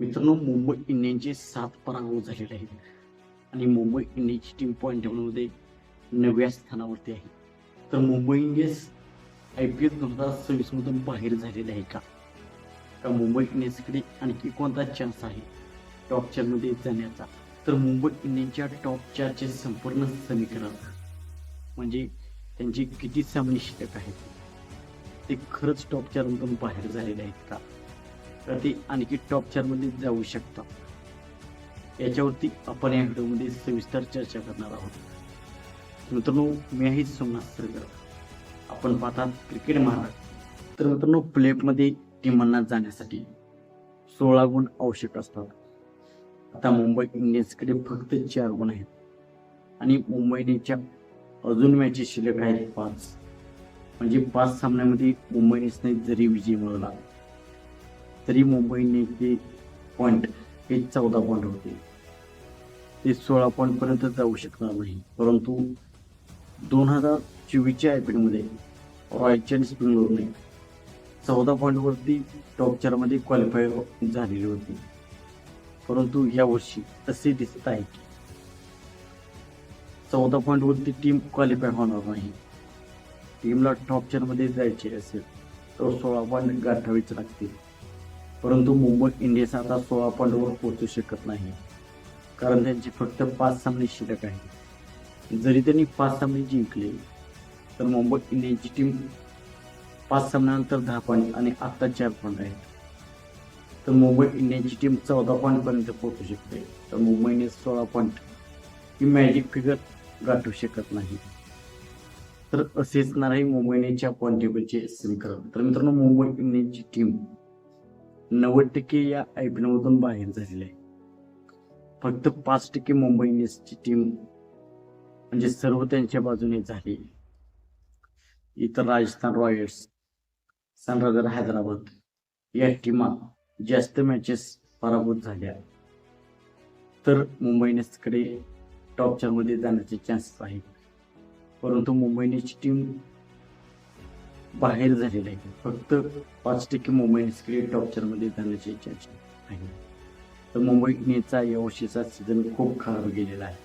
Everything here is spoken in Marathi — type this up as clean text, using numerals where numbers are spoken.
मित्रांनो, मुंबई इंडियन्सचे 7 पराभव झालेले आहेत आणि मुंबई इंडियन्सची टीम पॉईंट टेबलमध्ये 9व्या स्थानावरती आहे. तर मुंबई इंडियन्स IPL 2026 मधून बाहेर झालेले आहे का? का मुंबई इंडियन्सकडे आणखी कोणता चान्स आहे टॉप 4 मध्ये जाण्याचा? तर मुंबई इंडियन्सच्या टॉप 4 चे संपूर्ण समीकरण म्हणजे त्यांची किती सामने शिल्लक आहेत, ते खरंच टॉप 4 मधून बाहेर झालेले आहेत का? तर ते आणखी टॉप 4 मध्ये जाऊ शकतात. याच्यावरती आपण या व्हिडिओमध्ये सविस्तर चर्चा करणार आहोत. मित्रांनो, मी आहे सोमनाथ सरगर. आपण पाहतात क्रिकेट महाराष्ट्र. तर मित्रांनो, प्लेऑफमध्ये टीमांना जाण्यासाठी 16 गुण आवश्यक असतात. आता मुंबई इंडियन्सकडे फक्त 4 गुण आहेत आणि मुंबई इंडियन्सच्या अजून मॅचेस शिल्लक आहेत 5. म्हणजे 5 सामन्यामध्ये मुंबई इंडियन्सने जरी विजय मिळवला तरी मुंबई इंडियन्सचे पॉईंट हे 14 पॉईंट होते. ते 16 पॉईंट पर्यंत जाऊ शकणार नाही. परंतु 2024च्या IPL मध्ये रॉयल चॅलेंजर्स बेंगळुरूने 14 पॉईंटवरती टॉप 4 मध्ये क्वालिफाय झालेली होती. परंतु या वर्षी असे दिसत आहे की 14 पॉईंटवरती टीम क्वालिफाय होणार नाही. टीमला टॉप 4 मध्ये जायचे असेल तर 16 पॉईंट गाठावेच लागतील. परंतु मुंबई इंडियन्स आता 16 पॉईंटवर पोहोचू शकत नाही, कारण त्यांचे फक्त 5 सामने शिल्लक आहेत. जरी त्यांनी 5 सामने जिंकले तर मुंबई इंडियन्सची टीम 5 सामन्यानंतर 10 पॉईंट आणि आता 4 पॉईंट आहेत. तर मुंबई इंडियन्सची टीम 14 पॉईंट पर्यंत पोहोचू शकते. तर मुंबई इंडियन्स 16 पॉईंट ही मॅजिक फिगर गाठू शकत नाही. तर असेच नाही मुंबई इंडियन्सच्या पॉईंट टेबलचे समीकरण. तर मित्रांनो, मुंबई इंडियन्सची टीम 90% या IPL मधून बाहेर झालेली आहे. फक्त 5% मुंबई इंडियन्सची टीम म्हणजे सर्व त्यांच्या बाजूने झाली. इतर राजस्थान रॉयल्स, सनरायझर्स हैदराबाद या टीमा जास्त मॅचेस पराभूत झाल्या. तर मुंबई इंडियन्सकडे टॉप 4 मध्ये जाण्याचे चान्सेस आहेत. परंतु मुंबई इंडियन्सची टीम बाहेर झालेली आहे. फक्त 5% मुंबई इंडियन्सकडे टॉप 4 मध्ये जाण्याचे चान्सेस आहे. तर मुंबई इंडियन्सचा यावर्षीचा सीझन खूप खराब गेलेला आहे.